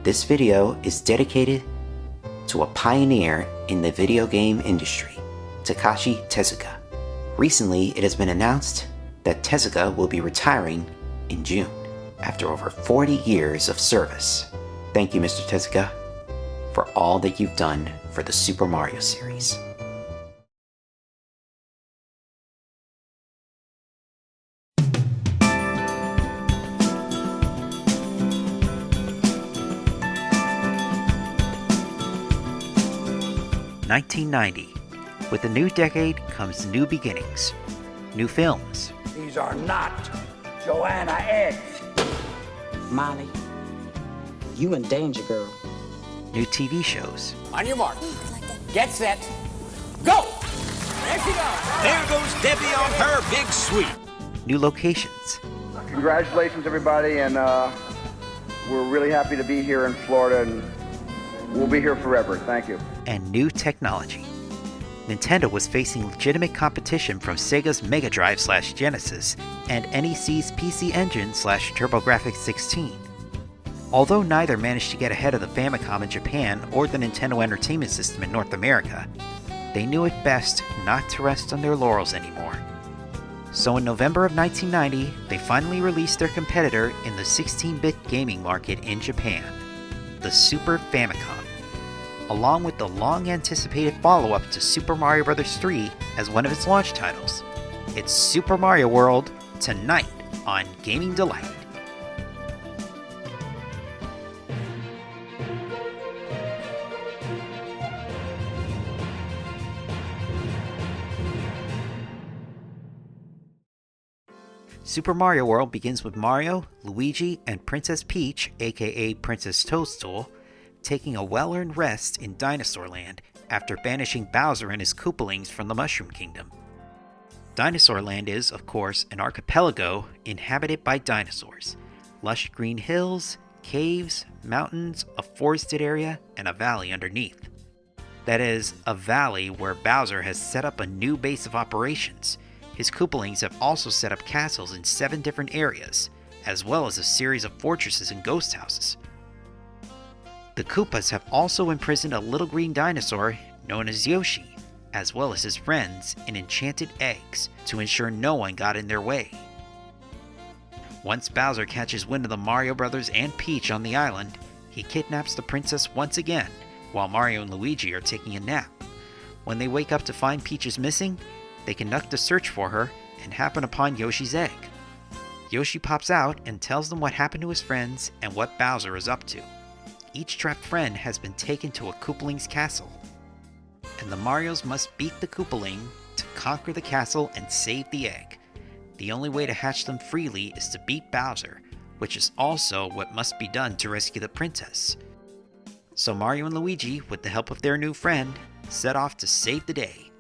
This video is dedicated to a pioneer in the video game industry, Takashi Tezuka. Recently, it has been announced that Tezuka will be retiring in June after over 40 years of service. Thank you, Mr. Tezuka, for all that you've done for the Super Mario series. "1990. With the new decade comes new beginnings, new films. These are not Joanna eggs. Molly, you in danger, girl. New TV shows. On your mark. Get set. Go! There she goes. There goes Debbie on her big sweep. New locations. Congratulations, everybody, and we're really happy to be here in Florida, and we'll be here forever. Thank you. And new technology. Nintendo was facing legitimate competition from Sega's Mega Drive/Genesis and NEC's PC Engine/TurboGrafx-16. Although neither managed to get ahead of the Famicom in Japan or the Nintendo Entertainment System in North America, they knew it best not to rest on their laurels anymore. So in November of 1990, they finally released their competitor in the 16-bit gaming market in Japan, the Super Famicom, along with the long-anticipated follow-up to Super Mario Bros. 3 as one of its launch titles. It's Super Mario World, tonight on Gaming Delight. Super Mario World begins with Mario, Luigi, and Princess Peach, aka Princess Toadstool, taking a well-earned rest in Dinosaur Land after banishing Bowser and his Koopalings from the Mushroom Kingdom. Dinosaur Land is, of course, an archipelago inhabited by dinosaurs. Lush green hills, caves, mountains, a forested area, and a valley underneath. That is, a valley where Bowser has set up a new base of operations. His Koopalings have also set up castles in 7 different areas, as well as a series of fortresses and ghost houses. The Koopas have also imprisoned a little green dinosaur known as Yoshi, as well as his friends, in enchanted eggs to ensure no one got in their way. Once Bowser catches wind of the Mario Brothers and Peach on the island, he kidnaps the princess once again, while Mario and Luigi are taking a nap. When they wake up to find Peach is missing, they conduct a search for her and happen upon Yoshi's egg. Yoshi pops out and tells them what happened to his friends and what Bowser is up to. Each trapped friend has been taken to a Koopaling's castle, and the Marios must beat the Koopaling to conquer the castle and save the egg. The only way to hatch them freely is to beat Bowser, which is also what must be done to rescue the princess. So Mario and Luigi, with the help of their new friend, set off to save the day.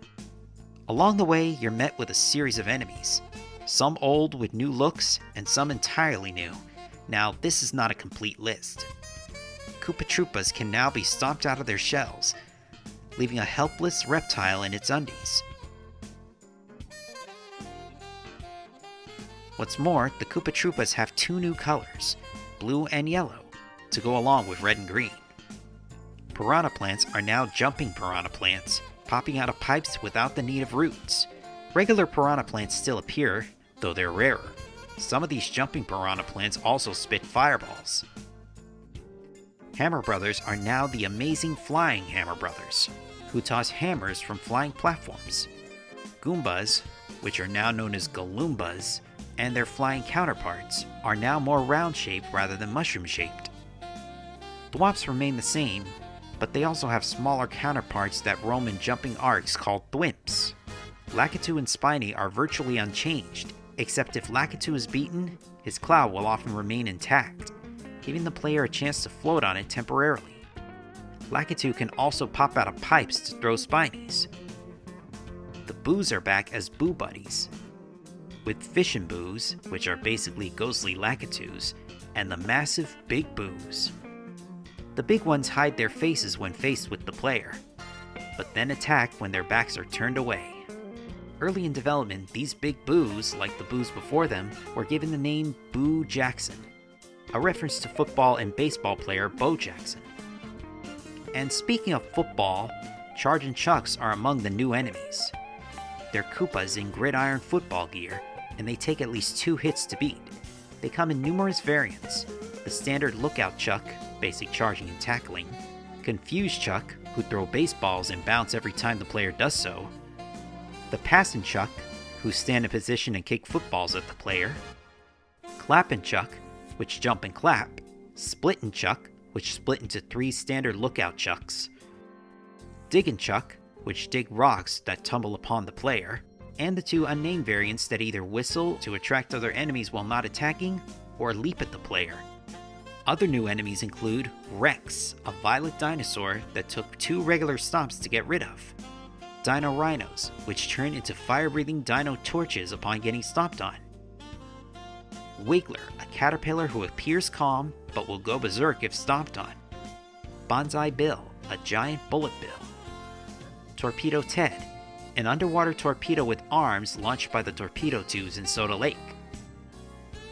Along the way, you're met with a series of enemies, some old with new looks and some entirely new. Now, this is not a complete list. Koopa Troopas can now be stomped out of their shells, leaving a helpless reptile in its undies. What's more, the Koopa Troopas have 2 new colors, blue and yellow, to go along with red and green. Piranha plants are now jumping piranha plants, popping out of pipes without the need of roots. Regular piranha plants still appear, though they're rarer. Some of these jumping piranha plants also spit fireballs. Hammer Brothers are now the amazing Flying Hammer Brothers, who toss hammers from flying platforms. Goombas, which are now known as Galoombas, and their flying counterparts, are now more round-shaped rather than mushroom-shaped. Thwomps remain the same, but they also have smaller counterparts that roam in jumping arcs called Thwimps. Lakitu and Spiny are virtually unchanged, except if Lakitu is beaten, his cloud will often remain intact, giving the player a chance to float on it temporarily. Lakitu can also pop out of pipes to throw Spinies. The Boos are back as Boo Buddies, with Fishin' Boos, which are basically ghostly Lakitus, and the massive Big Boos. The big ones hide their faces when faced with the player, but then attack when their backs are turned away. Early in development, these big Boos, like the Boos before them, were given the name Boo Jackson. a reference to football and baseball player Bo Jackson. And speaking of football, Charge and Chucks are among the new enemies. They're Koopas in gridiron football gear, and they take at least 2 hits to beat. They come in numerous variants: the standard Lookout Chuck, basic charging and tackling; Confused Chuck, who throw baseballs and bounce every time the player does so; the Passin' Chuck, who stand in position and kick footballs at the player; Clappin' Chuck, which jump and clap; Splittin' Chuck, which split into 3 standard Lookout Chucks; Diggin' Chuck, which dig rocks that tumble upon the player; and the 2 unnamed variants that either whistle to attract other enemies while not attacking, or leap at the player. Other new enemies include Rex, a violet dinosaur that took 2 regular stomps to get rid of; Dino Rhinos, which turn into fire-breathing dino torches upon getting stomped on; Wiggler, a caterpillar who appears calm but will go berserk if stomped on; Bonsai Bill, a giant bullet bill; Torpedo Ted, an underwater torpedo with arms launched by the torpedo tubes in Soda Lake;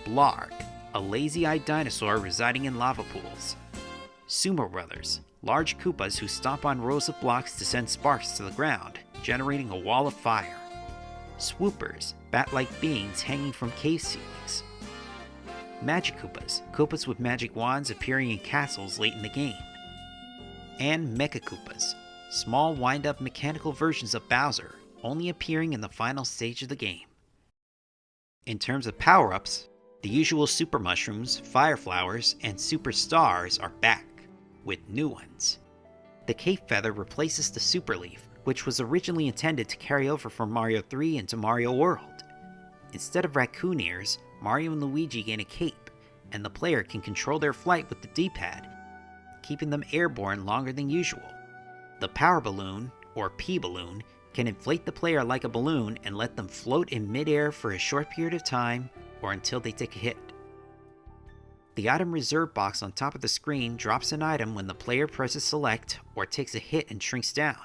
Blarg, a lazy-eyed dinosaur residing in lava pools; Sumo Brothers, large Koopas who stomp on rows of blocks to send sparks to the ground, generating a wall of fire; Swoopers, bat-like beings hanging from cave ceilings; Magic Koopas, Koopas with magic wands appearing in castles late in the game; and Mecha Koopas, small wind-up mechanical versions of Bowser, only appearing in the final stage of the game. In terms of power-ups, the usual Super Mushrooms, Fire Flowers, and Super Stars are back, with new ones. The Cape Feather replaces the Super Leaf, which was originally intended to carry over from Mario 3 into Mario World. Instead of raccoon ears, Mario and Luigi gain a cape, and the player can control their flight with the D-pad, keeping them airborne longer than usual. The Power Balloon, or P-Balloon, can inflate the player like a balloon and let them float in midair for a short period of time, or until they take a hit. The item reserve box on top of the screen drops an item when the player presses select or takes a hit and shrinks down,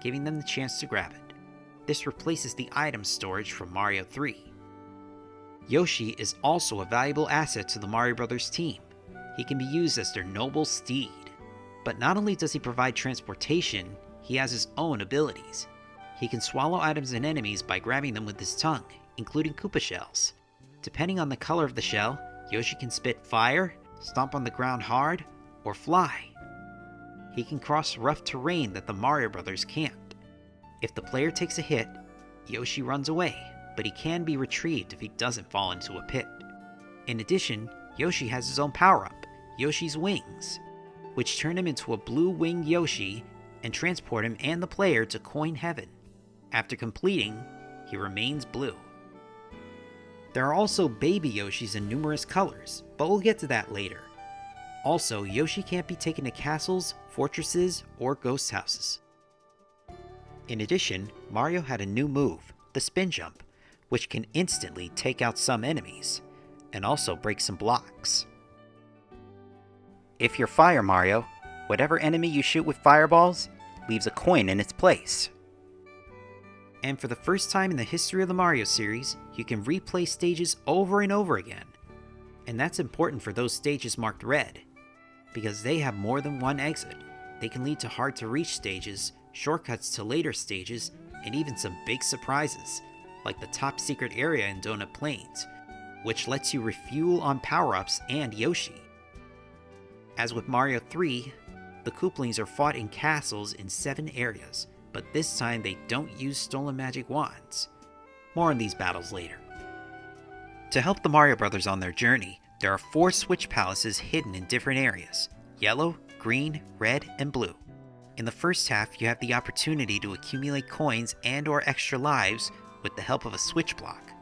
giving them the chance to grab it. This replaces the item storage from Mario 3. Yoshi is also a valuable asset to the Mario Bros. Team. He can be used as their noble steed. But not only does he provide transportation, he has his own abilities. He can swallow items and enemies by grabbing them with his tongue, including Koopa shells. Depending on the color of the shell, Yoshi can spit fire, stomp on the ground hard, or fly. He can cross rough terrain that the Mario Brothers can't. If the player takes a hit, Yoshi runs away, but he can be retrieved if he doesn't fall into a pit. In addition, Yoshi has his own power-up, Yoshi's Wings, which turn him into a blue-winged Yoshi and transport him and the player to Coin Heaven. After completing, he remains blue. There are also baby Yoshis in numerous colors, but we'll get to that later. Also, Yoshi can't be taken to castles, fortresses, or ghost houses. In addition, Mario had a new move, the Spin Jump, which can instantly take out some enemies, and also break some blocks. If you're Fire Mario, whatever enemy you shoot with fireballs leaves a coin in its place. And for the first time in the history of the Mario series, you can replay stages over and over again. And that's important for those stages marked red, because they have more than one exit. They can lead to hard to reach stages, shortcuts to later stages, and even some big surprises, like the top secret area in Donut Plains, which lets you refuel on power-ups and Yoshi. As with Mario 3, the Koopalings are fought in castles in 7 areas, but this time they don't use stolen magic wands. More on these battles later. To help the Mario Brothers on their journey, there are 4 Switch Palaces hidden in different areas: yellow, green, red, and blue. In the first half, you have the opportunity to accumulate coins and/or extra lives with the help of a Switch block.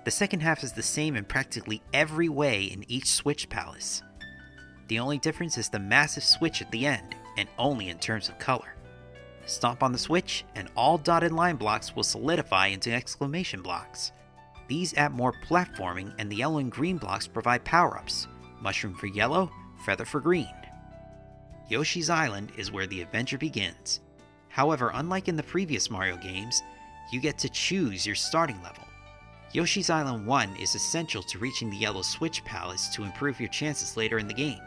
The second half is the same in practically every way in each Switch Palace. The only difference is the massive switch at the end, and only in terms of color. Stomp on the switch, and all dotted line blocks will solidify into exclamation blocks. These add more platforming, and the yellow and green blocks provide power-ups: mushroom for yellow, feather for green. Yoshi's Island is where the adventure begins. However, unlike in the previous Mario games, you get to choose your starting level. Yoshi's Island 1 is essential to reaching the Yellow Switch Palace to improve your chances later in the game.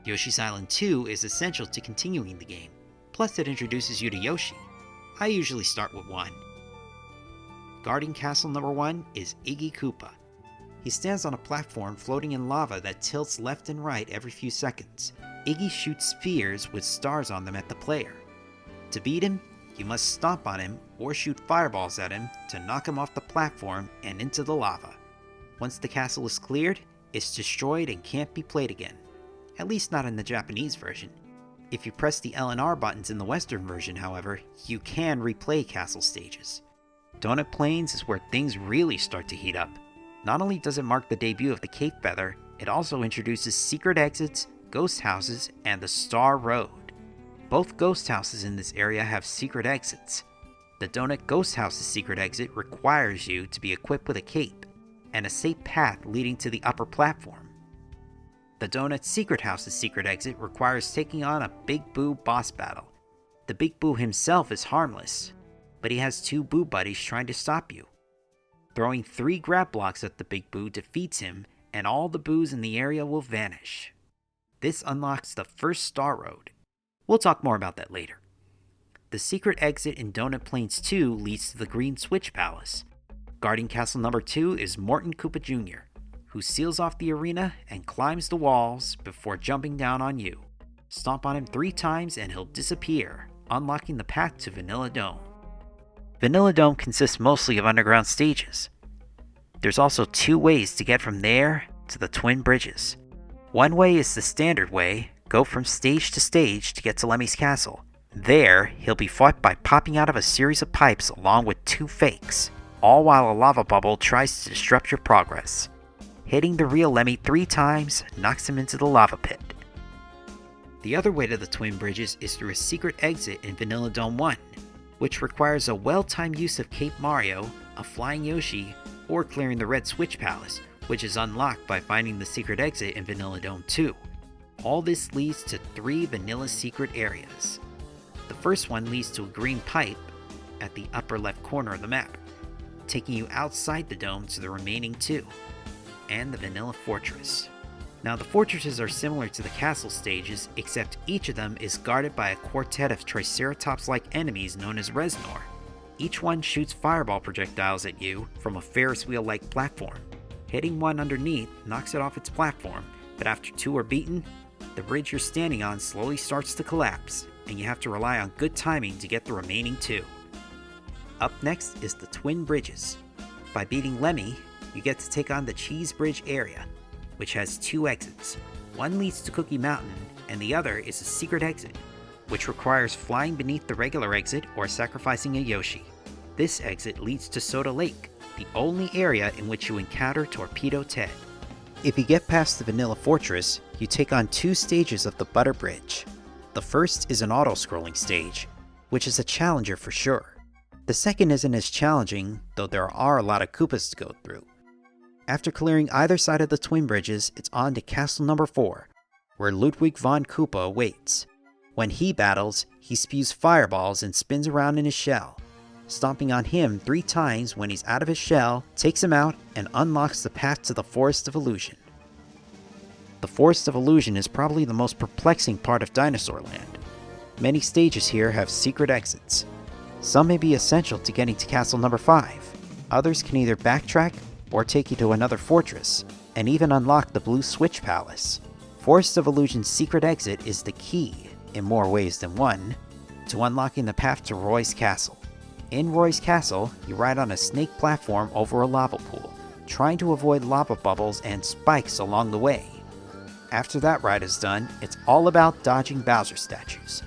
Yoshi's Island 2 is essential to continuing the game, plus it introduces you to Yoshi. I usually start with 1. Guarding Castle number 1 is Iggy Koopa. He stands on a platform floating in lava that tilts left and right every few seconds. Iggy shoots spheres with stars on them at the player. To beat him, you must stomp on him or shoot fireballs at him to knock him off the platform and into the lava. Once the castle is cleared, it's destroyed and can't be played again. At least not in the Japanese version. If you press the L and R buttons in the Western version, however, you can replay castle stages. Donut Plains is where things really start to heat up. Not only does it mark the debut of the Cape Feather, it also introduces secret exits, ghost houses, and the Star Road. Both ghost houses in this area have secret exits. The Donut Ghost House's secret exit requires you to be equipped with a cape, and a safe path leading to the upper platform. The Donut Secret House's secret exit requires taking on a Big Boo boss battle. The Big Boo himself is harmless, but he has 2 Boo buddies trying to stop you. Throwing 3 grab blocks at the Big Boo defeats him, and all the Boos in the area will vanish. This unlocks the first Star Road. We'll talk more about that later. The secret exit in Donut Plains 2 leads to the Green Switch Palace. Guarding Castle number 2 is Morton Koopa Jr., who seals off the arena and climbs the walls before jumping down on you. Stomp on him 3 times and he'll disappear, unlocking the path to Vanilla Dome. Vanilla Dome consists mostly of underground stages. There's also 2 ways to get from there to the Twin Bridges. One way is the standard way, go from stage to stage to get to Lemmy's castle. There, he'll be fought by popping out of a series of pipes along with 2 fakes, all while a lava bubble tries to disrupt your progress. Hitting the real Lemmy 3 times knocks him into the lava pit. The other way to the Twin Bridges is through a secret exit in Vanilla Dome 1, which requires a well-timed use of Cape Mario, a Flying Yoshi, or clearing the Red Switch Palace, which is unlocked by finding the secret exit in Vanilla Dome 2. All this leads to 3 vanilla secret areas. The first one leads to a green pipe at the upper left corner of the map, taking you outside the dome to the remaining 2, and the Vanilla Fortress. Now, the fortresses are similar to the castle stages, except each of them is guarded by a quartet of Triceratops-like enemies known as Reznor. Each one shoots fireball projectiles at you from a Ferris wheel-like platform. Hitting one underneath knocks it off its platform, but after 2 are beaten, the bridge you're standing on slowly starts to collapse, and you have to rely on good timing to get the remaining 2. Up next is the Twin Bridges. By beating Lemmy, you get to take on the Cheese Bridge area, which has 2 exits. One leads to Cookie Mountain, and the other is a secret exit, which requires flying beneath the regular exit or sacrificing a Yoshi. This exit leads to Soda Lake, the only area in which you encounter Torpedo Ted. If you get past the Vanilla Fortress, you take on 2 stages of the Butter Bridge. The first is an auto-scrolling stage, which is a challenger for sure. The second isn't as challenging, though there are a lot of Koopas to go through. After clearing either side of the Twin Bridges, it's on to Castle number 4, where Ludwig von Koopa awaits. When he battles, he spews fireballs and spins around in his shell. Stomping on him 3 times when he's out of his shell takes him out and unlocks the path to the Forest of Illusion. The Forest of Illusion is probably the most perplexing part of Dinosaur Land. Many stages here have secret exits. Some may be essential to getting to Castle number 5. Others can either backtrack or take you to another fortress, and even unlock the Blue Switch Palace. Forest of Illusion's secret exit is the key, in more ways than one, to unlocking the path to Roy's Castle. In Roy's Castle, you ride on a snake platform over a lava pool, trying to avoid lava bubbles and spikes along the way. After that ride is done, it's all about dodging Bowser statues,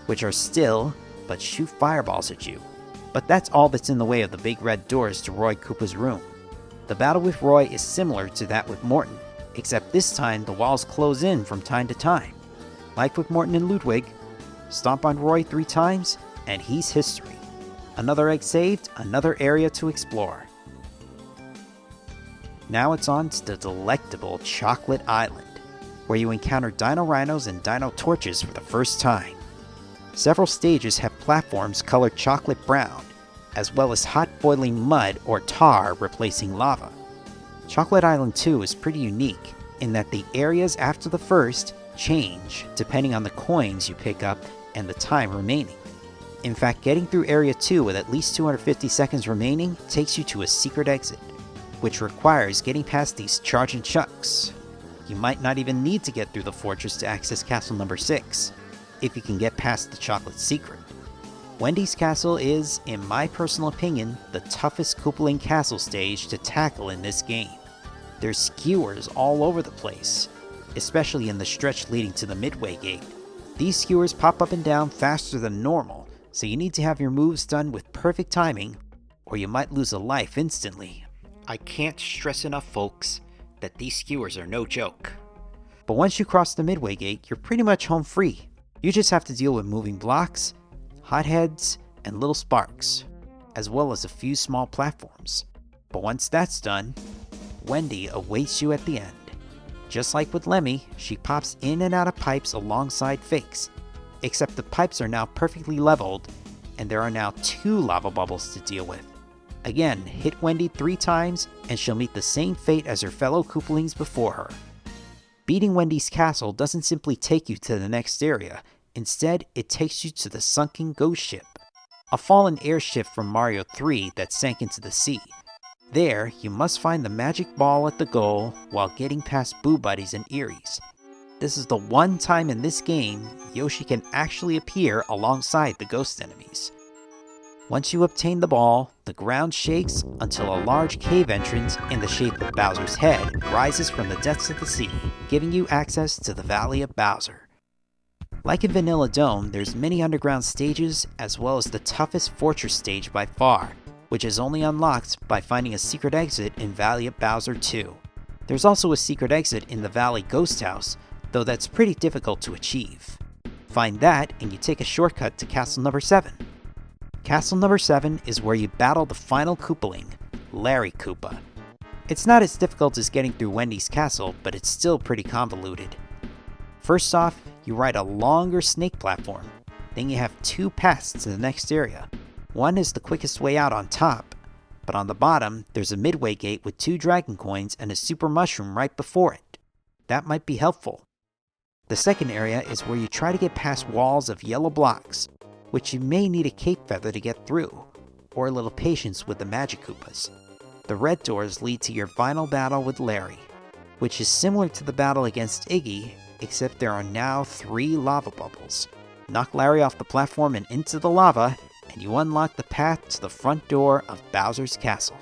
which are still, but shoot fireballs at you. But that's all that's in the way of the big red doors to Roy Koopa's room. The battle with Roy is similar to that with Morton, except this time the walls close in from time to time. Like with Morton and Ludwig, stomp on Roy 3 times, and he's history. Another egg saved, another area to explore. Now it's on to the delectable Chocolate Island, where you encounter Dino Rhinos and Dino Torches for the first time. Several stages have platforms colored chocolate brown, as well as hot boiling mud or tar replacing lava. Chocolate Island 2 is pretty unique in that the areas after the first change depending on the coins you pick up and the time remaining. In fact, getting through Area 2 with at least 250 seconds remaining takes you to a secret exit, which requires getting past these charge and chucks. You might not even need to get through the fortress to access Castle number 6, if you can get past the chocolate secret. Wendy's Castle is, in my personal opinion, the toughest Koopaling Castle stage to tackle in this game. There's skewers all over the place, especially in the stretch leading to the Midway Gate. These skewers pop up and down faster than normal, so you need to have your moves done with perfect timing, or you might lose a life instantly. I can't stress enough, folks, that these skewers are no joke. But once you cross the Midway Gate, you're pretty much home free. You just have to deal with moving blocks, hotheads, and little sparks, as well as a few small platforms. But once that's done, Wendy awaits you at the end. Just like with Lemmy, she pops in and out of pipes alongside fakes, except the pipes are now perfectly leveled, and there are now 2 lava bubbles to deal with. Again, hit Wendy 3 times, and she'll meet the same fate as her fellow Koopalings before her. Beating Wendy's castle doesn't simply take you to the next area, instead it takes you to the sunken ghost ship, a fallen airship from Mario 3 that sank into the sea. There, you must find the magic ball at the goal while getting past Boo Buddies and Eries. This is the one time in this game Yoshi can actually appear alongside the ghost enemies. Once you obtain the ball, the ground shakes until a large cave entrance in the shape of Bowser's head rises from the depths of the sea, giving you access to the Valley of Bowser. Like in Vanilla Dome, there's many underground stages as well as the toughest fortress stage by far, which is only unlocked by finding a secret exit in Valley of Bowser 2. There's also a secret exit in the Valley Ghost House, though that's pretty difficult to achieve. Find that and you take a shortcut to Castle number 7. Castle number 7 is where you battle the final Koopaling, Larry Koopa. It's not as difficult as getting through Wendy's castle, but it's still pretty convoluted. First off, you ride a longer snake platform, then you have 2 paths to the next area. One is the quickest way out on top, but on the bottom there's a Midway Gate with 2 dragon coins and a super mushroom right before it. That might be helpful. The second area is where you try to get past walls of yellow blocks, which you may need a cape feather to get through, or a little patience with the Magic Koopas. The red doors lead to your final battle with Larry, which is similar to the battle against Iggy, except there are now 3 lava bubbles. Knock Larry off the platform and into the lava, and you unlock the path to the front door of Bowser's Castle.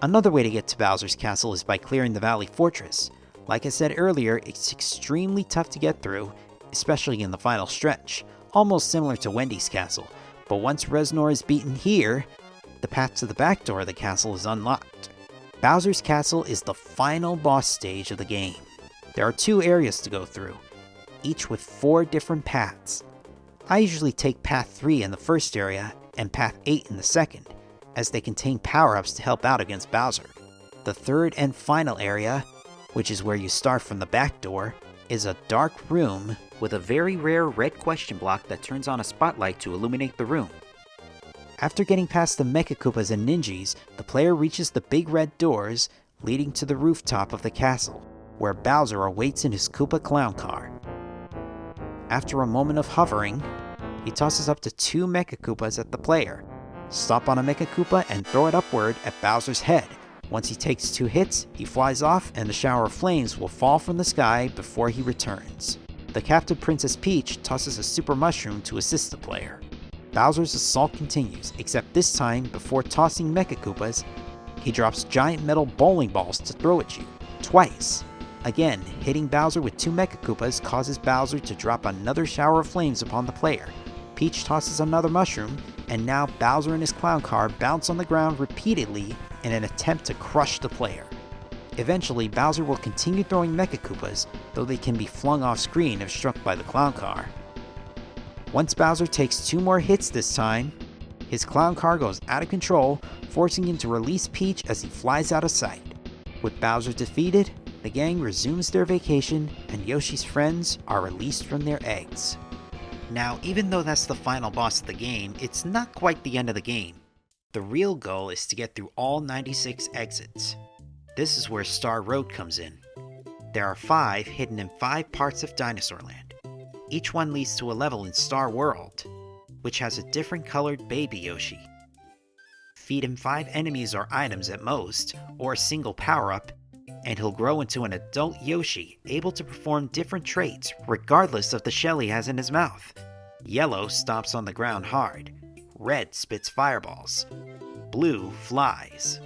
Another way to get to Bowser's Castle is by clearing the Valley Fortress. Like I said earlier, it's extremely tough to get through, especially in the final stretch, almost similar to Wendy's Castle, but once Reznor is beaten here, the path to the back door of the castle is unlocked. Bowser's Castle is the final boss stage of the game. There are 2 areas to go through, each with 4 different paths. I usually take Path 3 in the first area and Path 8 in the second, as they contain power-ups to help out against Bowser. The third and final area, which is where you start from the back door, is a dark room with a very rare red question block that turns on a spotlight to illuminate the room. After getting past the Mecha Koopas and Ninjas, the player reaches the big red doors leading to the rooftop of the castle, where Bowser awaits in his Koopa clown car. After a moment of hovering, he tosses up to 2 Mecha Koopas at the player. Stop on a Mecha Koopa and throw it upward at Bowser's head. Once he takes 2 hits, he flies off and the shower of flames will fall from the sky before he returns. The captive Princess Peach tosses a super mushroom to assist the player. Bowser's assault continues, except this time, before tossing Mecha Koopas, he drops giant metal bowling balls to throw at you, twice. Again, hitting Bowser with 2 Mecha Koopas causes Bowser to drop another shower of flames upon the player. Peach tosses another mushroom, and now Bowser and his clown car bounce on the ground repeatedly in an attempt to crush the player. Eventually, Bowser will continue throwing Mecha Koopas, though they can be flung off screen if struck by the clown car. Once Bowser takes 2 more hits this time, his clown car goes out of control, forcing him to release Peach as he flies out of sight. With Bowser defeated, the gang resumes their vacation and Yoshi's friends are released from their eggs. Now, even though that's the final boss of the game, it's not quite the end of the game. The real goal is to get through all 96 exits. This is where Star Road comes in. There are 5 hidden in 5 parts of Dinosaur Land. Each one leads to a level in Star World, which has a different colored baby Yoshi. Feed him 5 enemies or items at most, or a single power-up, and he'll grow into an adult Yoshi, able to perform different traits regardless of the shell he has in his mouth. Yellow stomps on the ground hard. Red spits fireballs. Blue flies.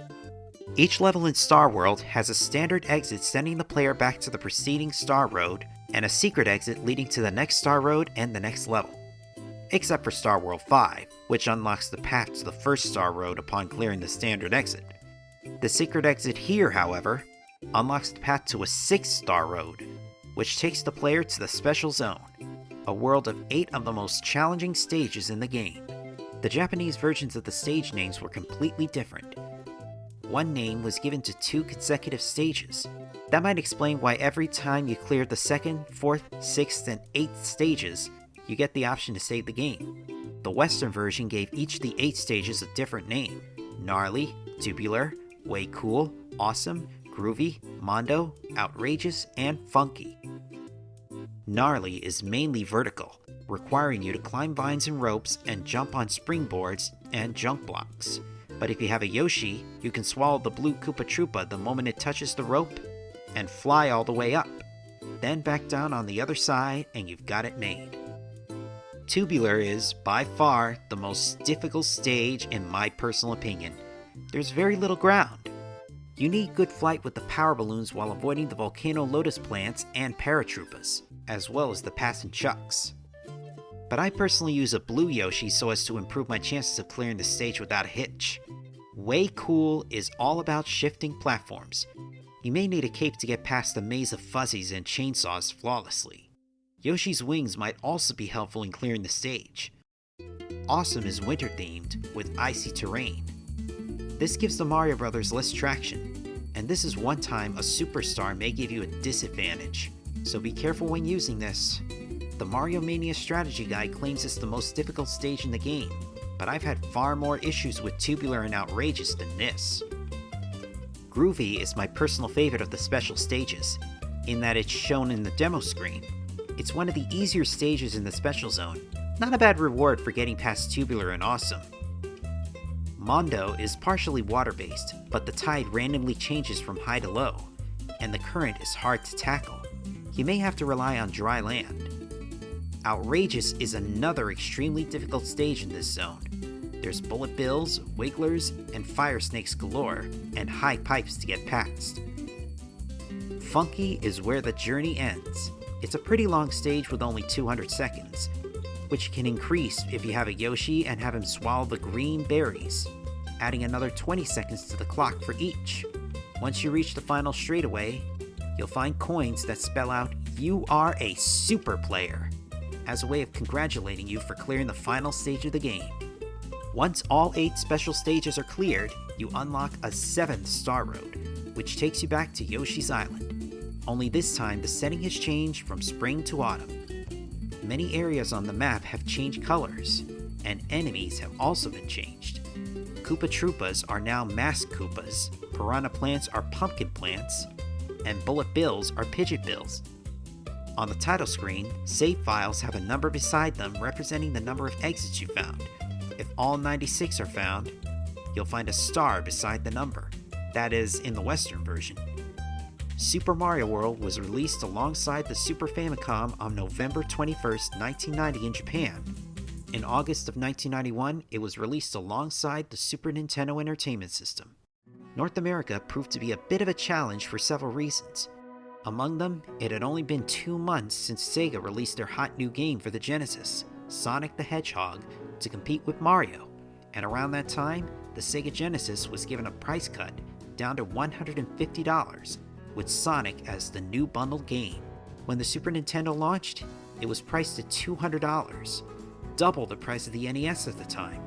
Each level in Star World has a standard exit sending the player back to the preceding Star Road, and a secret exit leading to the next Star Road and the next level. Except for Star World 5, which unlocks the path to the first Star Road upon clearing the standard exit. The secret exit here, however, unlocks the path to a 6th Star Road, which takes the player to the Special Zone, a world of 8 of the most challenging stages in the game. The Japanese versions of the stage names were completely different. One name was given to 2 consecutive stages. That might explain why every time you clear the 2nd, 4th, 6th, and 8th stages, you get the option to save the game. The Western version gave each of the 8 stages a different name: Gnarly, Tubular, Way Cool, Awesome, Groovy, Mondo, Outrageous, and Funky. Gnarly is mainly vertical, requiring you to climb vines and ropes and jump on springboards and junk blocks. But if you have a Yoshi, you can swallow the blue Koopa Troopa the moment it touches the rope and fly all the way up. Then back down on the other side and you've got it made. Tubular is, by far, the most difficult stage in my personal opinion. There's very little ground. You need good flight with the power balloons while avoiding the volcano lotus plants and paratroopas, as well as the passing chucks. But I personally use a blue Yoshi so as to improve my chances of clearing the stage without a hitch. Way Cool is all about shifting platforms. You may need a cape to get past the maze of fuzzies and chainsaws flawlessly. Yoshi's wings might also be helpful in clearing the stage. Awesome is winter themed, with icy terrain. This gives the Mario Brothers less traction, and this is one time a superstar may give you a disadvantage, so be careful when using this. The Mario Mania strategy guide claims it's the most difficult stage in the game, but I've had far more issues with Tubular and Outrageous than this. Groovy is my personal favorite of the special stages, in that it's shown in the demo screen. It's one of the easier stages in the Special Zone, not a bad reward for getting past Tubular and Awesome. Mondo is partially water-based, but the tide randomly changes from high to low, and the current is hard to tackle. You may have to rely on dry land. Outrageous is another extremely difficult stage in this zone. There's bullet bills, wigglers, and fire snakes galore, and high pipes to get past. Funky is where the journey ends. It's a pretty long stage with only 200 seconds, which can increase if you have a Yoshi and have him swallow the green berries, adding another 20 seconds to the clock for each. Once you reach the final straightaway, you'll find coins that spell out "You are a super player," as a way of congratulating you for clearing the final stage of the game. Once all 8 special stages are cleared, you unlock a 7th Star Road, which takes you back to Yoshi's Island. Only this time the setting has changed from spring to autumn. Many areas on the map have changed colors, and enemies have also been changed. Koopa Troopas are now masked Koopas, Piranha Plants are pumpkin plants, and Bullet Bills are Pidgeot Bills. On the title screen, save files have a number beside them representing the number of exits you found. If all 96 are found, you'll find a star beside the number. That is, in the Western version. Super Mario World was released alongside the Super Famicom on November 21st, 1990 in Japan. In August of 1991, it was released alongside the Super Nintendo Entertainment System. North America proved to be a bit of a challenge for several reasons. Among them, it had only been 2 months since Sega released their hot new game for the Genesis, Sonic the Hedgehog, to compete with Mario, and around that time, the Sega Genesis was given a price cut down to $150, with Sonic as the new bundled game. When the Super Nintendo launched, it was priced at $200, double the price of the NES at the time.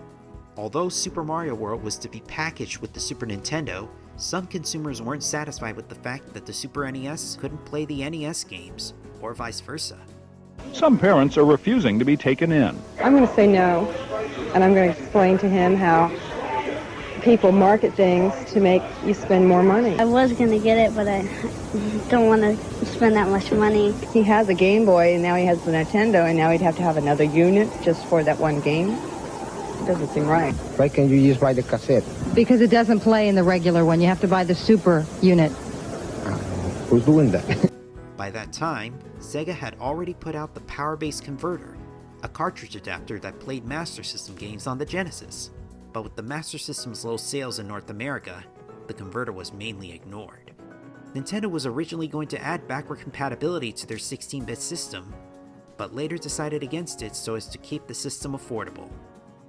Although Super Mario World was to be packaged with the Super Nintendo, some consumers weren't satisfied with the fact that the Super NES couldn't play the NES games, or vice versa. Some parents are refusing to be taken in. I'm going to say no, and I'm going to explain to him how people market things to make you spend more money. I was going to get it, but I don't want to spend that much money. He has a Game Boy, and now he has the Nintendo, and now he'd have to have another unit just for that one game. It doesn't seem right. Why can't you just buy the cassette? Because it doesn't play in the regular one. You have to buy the Super unit. Who's doing that? By that time, Sega had already put out the Power-Based Converter, a cartridge adapter that played Master System games on the Genesis. But with the Master System's low sales in North America, the converter was mainly ignored. Nintendo was originally going to add backward compatibility to their 16-bit system, but later decided against it so as to keep the system affordable.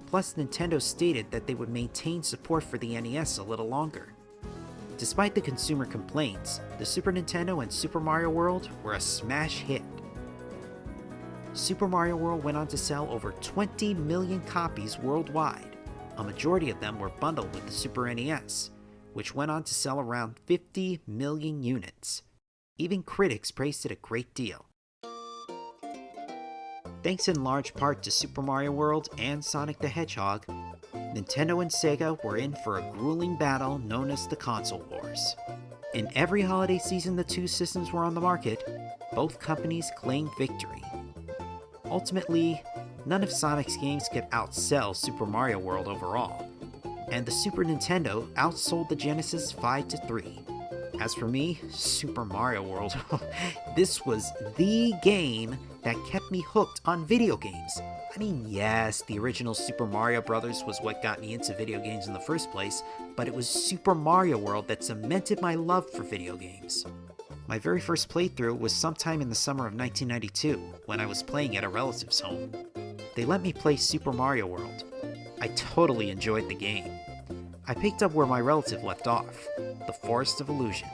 Plus, Nintendo stated that they would maintain support for the NES a little longer. Despite the consumer complaints, the Super Nintendo and Super Mario World were a smash hit. Super Mario World went on to sell over 20 million copies worldwide. A majority of them were bundled with the Super NES, which went on to sell around 50 million units. Even critics praised it a great deal. Thanks in large part to Super Mario World and Sonic the Hedgehog, Nintendo and Sega were in for a grueling battle known as the Console Wars. In every holiday season the two systems were on the market, both companies claimed victory. Ultimately, none of Sonic's games could outsell Super Mario World overall, and the Super Nintendo outsold the Genesis 5-3. As for me, Super Mario World, this was the game that kept me hooked on video games. I mean, yes, the original Super Mario Bros. Was what got me into video games in the first place, but it was Super Mario World that cemented my love for video games. My very first playthrough was sometime in the summer of 1992, when I was playing at a relative's home. They let me play Super Mario World. I totally enjoyed the game. I picked up where my relative left off, the Forest of Illusion.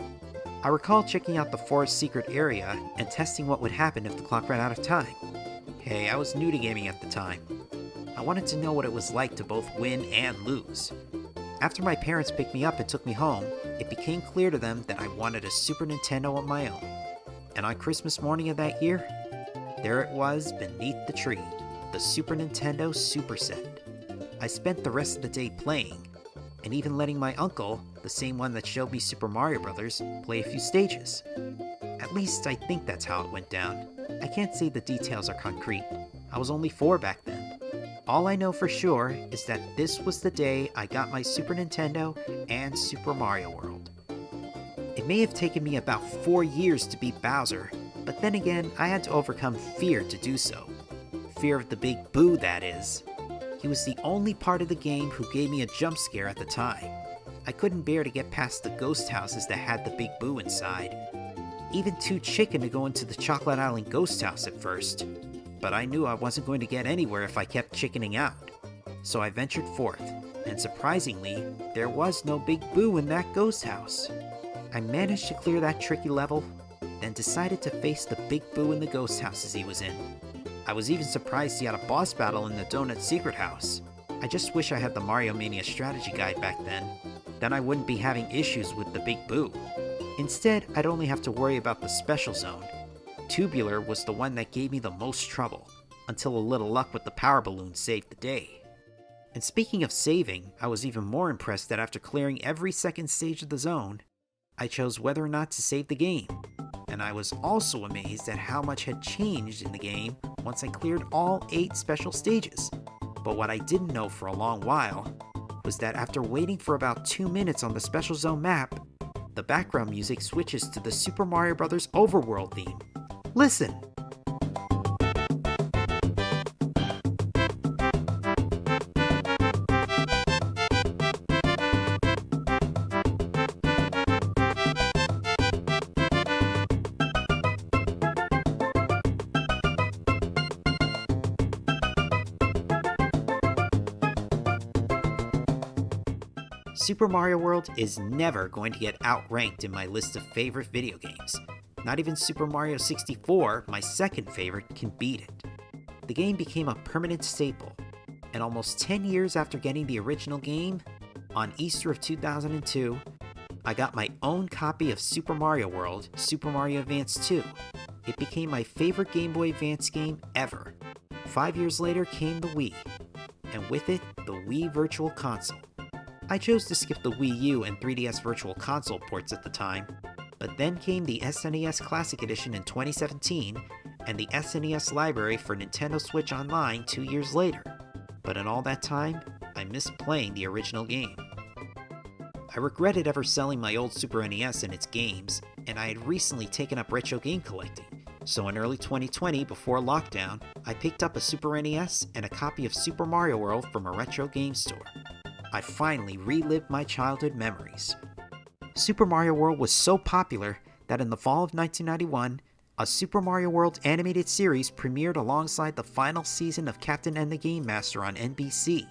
I recall checking out the forest secret area and testing what would happen if the clock ran out of time. Hey, I was new to gaming at the time. I wanted to know what it was like to both win and lose. After my parents picked me up and took me home, it became clear to them that I wanted a Super Nintendo of my own. And on Christmas morning of that year, there it was beneath the tree, the Super Nintendo Super Set. I spent the rest of the day playing, and even letting my uncle, the same one that showed me Super Mario Bros., play a few stages. At least I think that's how it went down. I can't say the details are concrete. I was only 4 back then. All I know for sure is that this was the day I got my Super Nintendo and Super Mario World. It may have taken me about 4 years to beat Bowser, but then again, I had to overcome fear to do so. Fear of the Big Boo, that is. He was the only part of the game who gave me a jump scare at the time. I couldn't bear to get past the ghost houses that had the Big Boo inside. Even too chicken to go into the Chocolate Island ghost house at first. But I knew I wasn't going to get anywhere if I kept chickening out. So I ventured forth, and surprisingly, there was no Big Boo in that ghost house. I managed to clear that tricky level, then decided to face the Big Boo in the ghost houses he was in. I was even surprised he had a boss battle in the Donut Secret House. I just wish I had the Mario Mania strategy guide back then. Then I wouldn't be having issues with the Big Boo. Instead, I'd only have to worry about the Special Zone. Tubular was the one that gave me the most trouble, until a little luck with the power balloon saved the day. And speaking of saving, I was even more impressed that after clearing every second stage of the zone, I chose whether or not to save the game. And I was also amazed at how much had changed in the game once I cleared all 8 special stages. But what I didn't know for a long while was that after waiting for about 2 minutes on the Special Zone map, the background music switches to the Super Mario Bros. Overworld theme. Listen! Super Mario World is never going to get outranked in my list of favorite video games. Not even Super Mario 64, my second favorite, can beat it. The game became a permanent staple, and almost 10 years after getting the original game, on Easter of 2002, I got my own copy of Super Mario World, Super Mario Advance 2. It became my favorite Game Boy Advance game ever. 5 years later came the Wii, and with it, the Wii Virtual Console. I chose to skip the Wii U and 3DS Virtual Console ports at the time, but then came the SNES Classic Edition in 2017 and the SNES library for Nintendo Switch Online 2 years later. But in all that time, I missed playing the original game. I regretted ever selling my old Super NES and its games, and I had recently taken up retro game collecting. So in early 2020, before lockdown, I picked up a Super NES and a copy of Super Mario World from a retro game store. I finally relived my childhood memories. Super Mario World was so popular that in the fall of 1991, a Super Mario World animated series premiered alongside the final season of Captain N the Game Master on NBC.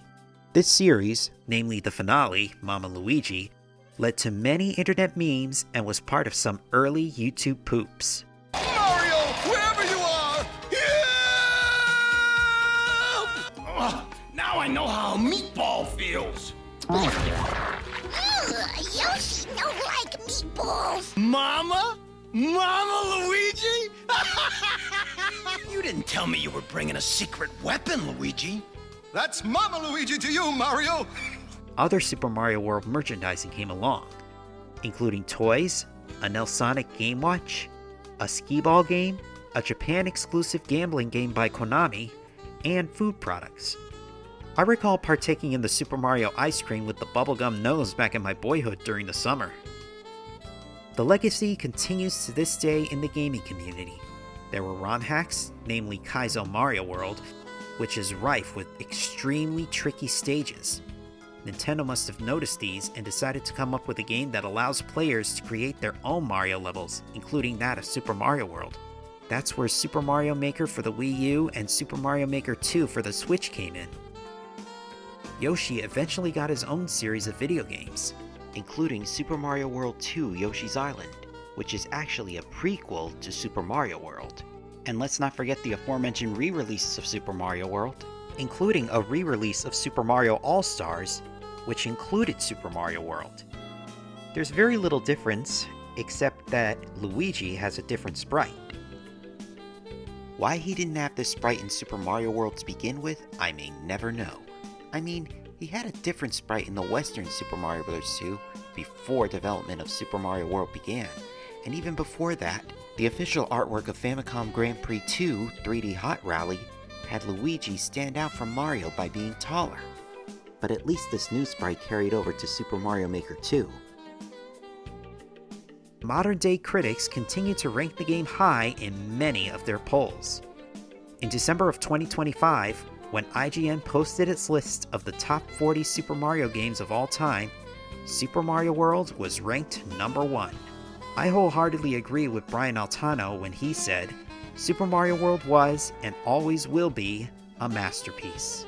This series, namely the finale, Mama Luigi, led to many internet memes and was part of some early YouTube poops. Mario, wherever you are! Help! Now I know how a meatball feels. Yoshi don't like meatballs. Mama? Mama Luigi? You didn't tell me you were bringing a secret weapon, Luigi. That's Mama Luigi to you, Mario. Other Super Mario World merchandising came along, including toys, a Nelsonic Game Watch, a skee-ball game, a Japan-exclusive gambling game by Konami, and food products. I recall partaking in the Super Mario ice cream with the bubblegum nose back in my boyhood during the summer. The legacy continues to this day in the gaming community. There were ROM hacks, namely Kaizo Mario World, which is rife with extremely tricky stages. Nintendo must have noticed these and decided to come up with a game that allows players to create their own Mario levels, including that of Super Mario World. That's where Super Mario Maker for the Wii U and Super Mario Maker 2 for the Switch came in. Yoshi eventually got his own series of video games, including Super Mario World 2 Yoshi's Island, which is actually a prequel to Super Mario World. And let's not forget the aforementioned re-releases of Super Mario World, including a re-release of Super Mario All-Stars, which included Super Mario World. There's very little difference, except that Luigi has a different sprite. Why he didn't have this sprite in Super Mario World to begin with, I may never know. I mean, he had a different sprite in the Western Super Mario Bros. 2 before development of Super Mario World began, and even before that, the official artwork of Famicom Grand Prix 2 3D Hot Rally had Luigi stand out from Mario by being taller. But at least this new sprite carried over to Super Mario Maker 2. Modern-day critics continue to rank the game high in many of their polls. In December of 2025, when IGN posted its list of the top 40 Super Mario games of all time, Super Mario World was ranked number 1. I wholeheartedly agree with Brian Altano when he said, Super Mario World was, and always will be, a masterpiece.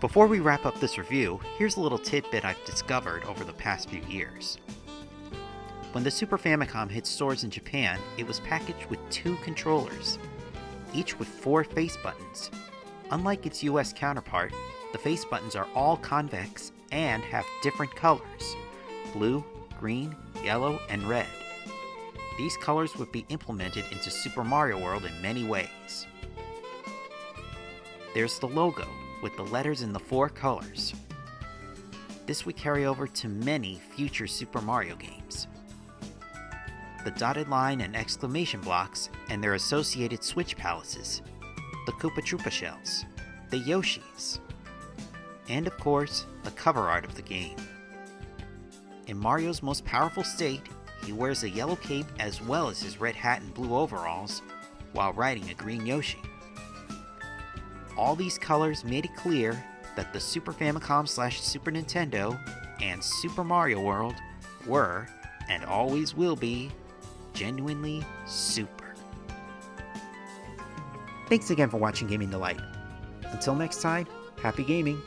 Before we wrap up this review, here's a little tidbit I've discovered over the past few years. When the Super Famicom hit stores in Japan, it was packaged with 2 controllers, each with 4 face buttons. Unlike its US counterpart, the face buttons are all convex and have different colors: blue, green, yellow, and red. These colors would be implemented into Super Mario World in many ways. There's the logo, with the letters in the 4 colors. This would carry over to many future Super Mario games. The dotted line and exclamation blocks and their associated switch palaces, the Koopa Troopa shells, the Yoshis, and of course, the cover art of the game. In Mario's most powerful state, he wears a yellow cape as well as his red hat and blue overalls, while riding a green Yoshi. All these colors made it clear that the Super Famicom / Super Nintendo and Super Mario World were, and always will be, genuinely super. Thanks again for watching Gaming Delight. Until next time, happy gaming!